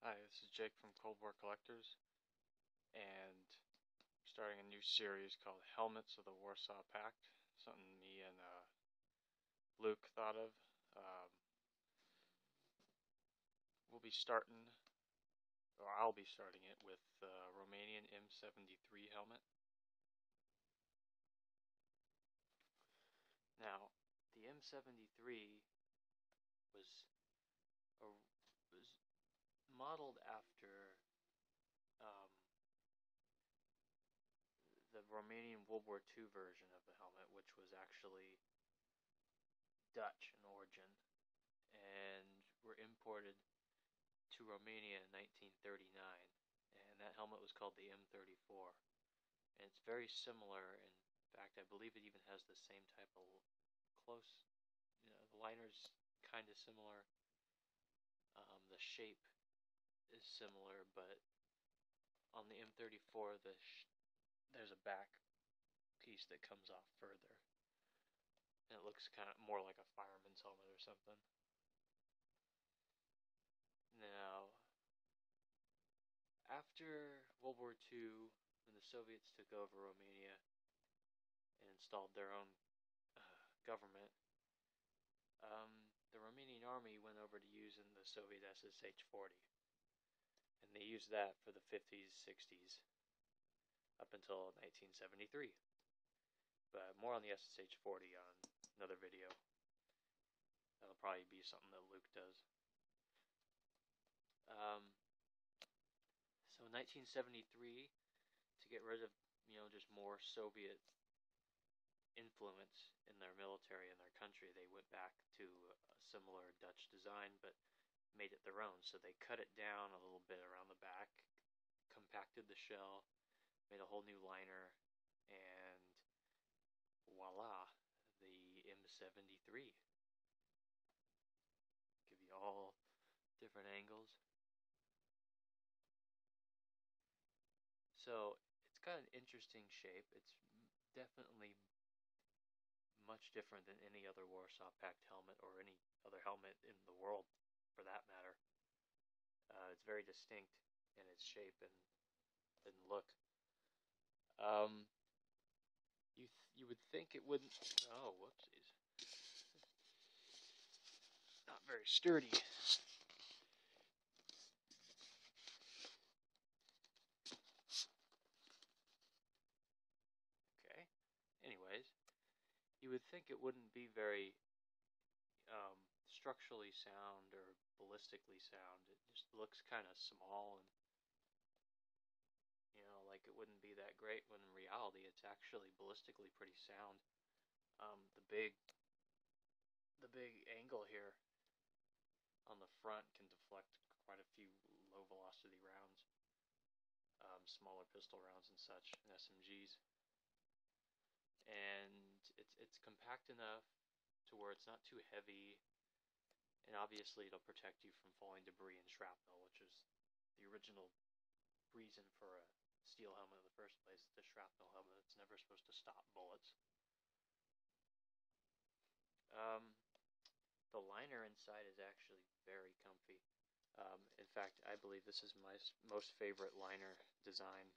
Hi, this is Jake from ColdWarCollectors, and we're starting a new series called Helmets of the Warsaw Pact, something me and Luke thought of. We'll be starting, or I'll be starting it with the Romanian M73 helmet. Now, the M73 was, was modeled after the Romanian World War II version of the helmet, which was actually Dutch in origin, and were imported to Romania in 1939, and that helmet was called the M34. And it's very similar. In fact, I believe it even has the same type of close, the liner's kind of similar. The shape is similar, but on the M34, there's a back piece that comes off further, and it looks kind of more like a fireman's helmet or something. Now, after World War II, when the Soviets took over Romania and installed their own government, the Romanian army went over to using the Soviet SSH-40, and they used that for the 50s, 60s, up until 1973. But more on the SSH-40 on another video. That'll probably be something that Luke does. So in 1973, to get rid of, just more Soviet influence in their military and their country, they went back to a similar Dutch design, but made it their own. So they cut it down a little bit around the back, compacted the shell, made a whole new liner, and voila, the M73. Give you all different angles. So it's got an interesting shape. It's definitely much different than any other Warsaw Pact helmet or any other helmet in the world, for that matter. It's very distinct in its shape and look. You would think it wouldn't. Oh, whoopsies! Not very sturdy. Okay. Anyways, you would think it wouldn't be very structurally sound or ballistically sound. It just looks kind of small and like it wouldn't be that great, when in reality it's actually ballistically pretty sound. The big angle here on the front can deflect quite a few low velocity rounds, smaller pistol rounds and such, and SMGs. And it's compact enough to where it's not too heavy, and obviously it'll protect you from falling debris and shrapnel, which is the original reason for a steel helmet in the first place. The shrapnel helmet, it's never supposed to stop bullets. The liner inside is actually very comfy. In fact, I believe this is my most favorite liner design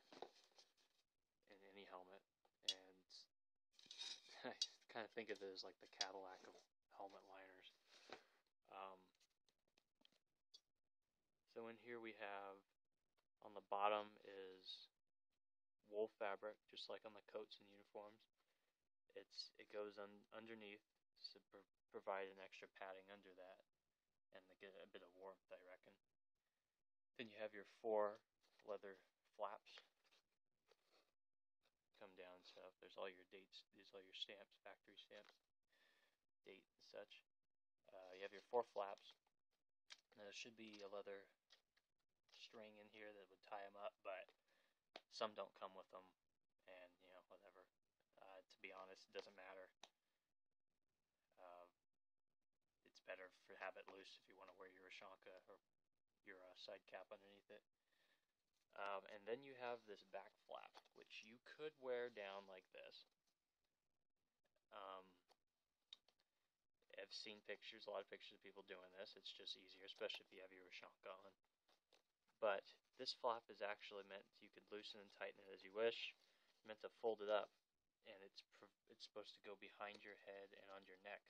in any helmet, and I kind of think of it as like the Cadillac of helmet liners. So in here we have, on the bottom is wool fabric, just like on the coats and uniforms. It goes underneath to provide an extra padding under that, and to get a bit of warmth, I reckon. Then you have your 4 leather flaps come down, so there's all your dates, there's all your stamps, factory stamps, date and such. You have your 4 flaps. Now there should be a leather string in here that would tie them up, but some don't come with them, and whatever. To be honest, it doesn't matter. It's better to have it loose if you want to wear your Ashanka or your side cap underneath it. And then you have this back flap, which you could wear down like this. I've seen pictures, a lot of pictures of people doing this. It's just easier, especially if you have your Ashanka on. But this flap is actually meant, you could loosen and tighten it as you wish, meant to fold it up, and it's supposed to go behind your head and on your neck.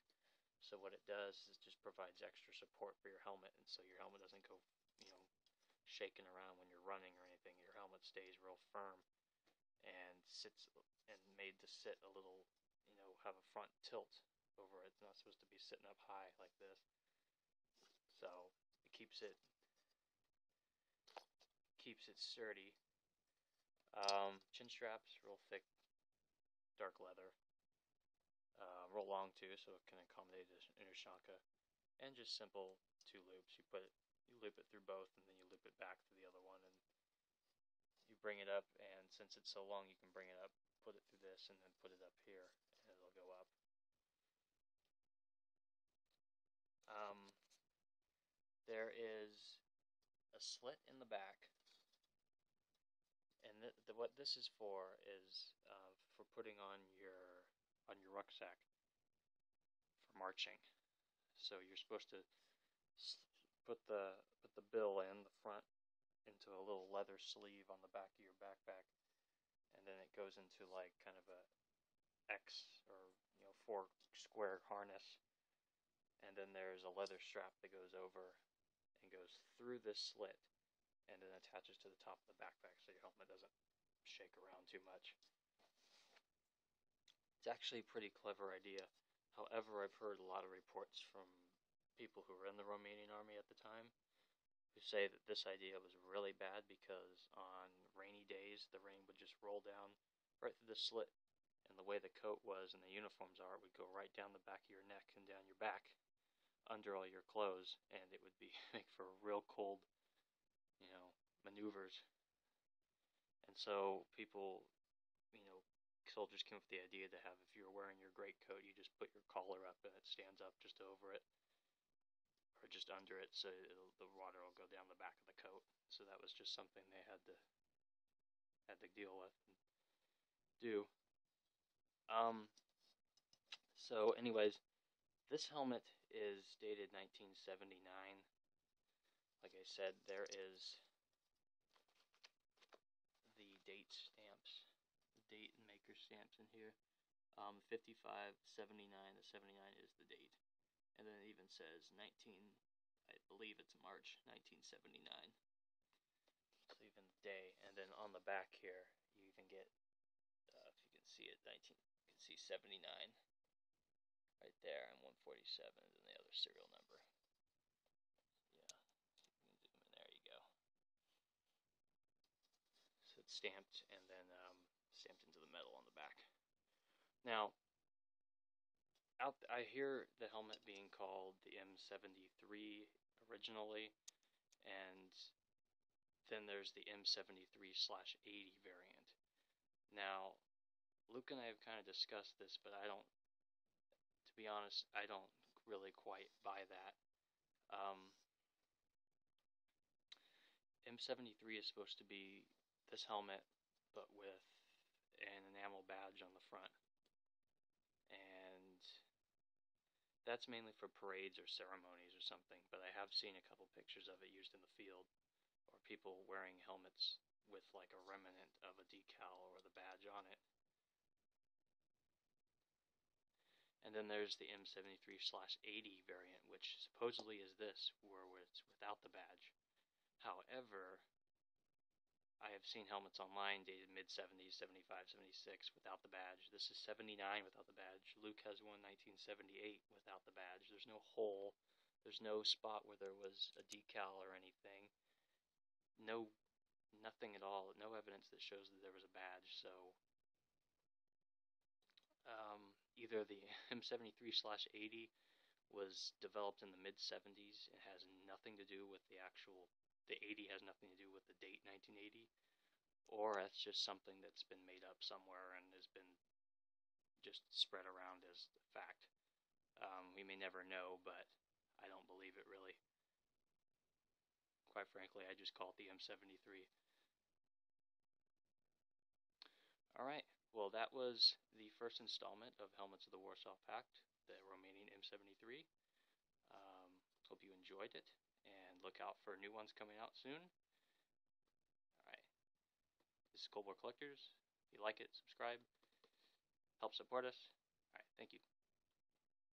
So what it does is just provides extra support for your helmet, and so your helmet doesn't go, shaking around when you're running or anything. Your helmet stays real firm and sits, and made to sit a little, have a front tilt over it. It's not supposed to be sitting up high like this. So it keeps it sturdy. Chin straps, real thick, dark leather. Real long too, so it can accommodate an Ushanka. And just simple 2 loops. You loop it through both, and then you loop it back to the other one, and you bring it up. And since it's so long, you can bring it up, put it through this, and then put it up here, and it'll go up. There is a slit in the back, and what this is for is for putting on your rucksack for marching. So you're supposed to put the bill in the front into a little leather sleeve on the back of your backpack, and then it goes into like kind of a X or 4 square harness, and then there's a leather strap that goes over and goes through this slit, and then attaches to the top of the backpack so your helmet doesn't shake around too much. It's actually a pretty clever idea. However, I've heard a lot of reports from people who were in the Romanian army at the time who say that this idea was really bad because on rainy days the rain would just roll down right through the slit, and the way the coat was and the uniforms are, it would go right down the back of your neck and down your back under all your clothes, and it would be make for real cold, maneuvers. And so people, soldiers came up with the idea to have, if you're wearing your greatcoat, you just put your collar up and it stands up just over it, or just under it, so the water will go down the back of the coat. So that was just something they had to deal with and do. So anyways, this helmet is dated 1979. Like I said, there is the date stamps, the date and maker stamps in here. 55, 79, the 79 is the date. And then it even says I believe it's March 1979. So even the day. And then on the back here, you even get, if you can see it, you can see 79 right there, and 147 and the other serial number. Yeah, you can zoom in, there you go. So it's stamped, and then stamped into the metal on the back. Now, I hear the helmet being called the M73 originally, and then there's the M73/80 variant. Now, Luke and I have kind of discussed this, but to be honest, I don't really quite buy that. M73 is supposed to be this helmet, but with an enamel badge on the front. And that's mainly for parades or ceremonies or something, but I have seen a couple pictures of it used in the field, or people wearing helmets with like a remnant of a decal or the badge on it. And then there's the M73/80 variant, which supposedly is this, where it's without the badge. However, I have seen helmets online dated mid-70s, 75, 76 without the badge. This is 79 without the badge. Luke has one 1978 without the badge. There's no hole. There's no spot where there was a decal or anything. Nothing at all. No evidence that shows that there was a badge. So either the M73/80 was developed in the mid-70s and has nothing to do with the 80 has nothing to do with the date 1980, or that's just something that's been made up somewhere and has been just spread around as fact. We may never know, but I don't believe it really. Quite frankly, I just call it the M73. Alright, well that was the first installment of Helmets of the Warsaw Pact, the Romanian M73. Hope you enjoyed it, and look out for new ones coming out soon. This is ColdWarCollectors. If you like it, subscribe. Help support us. All right, thank you.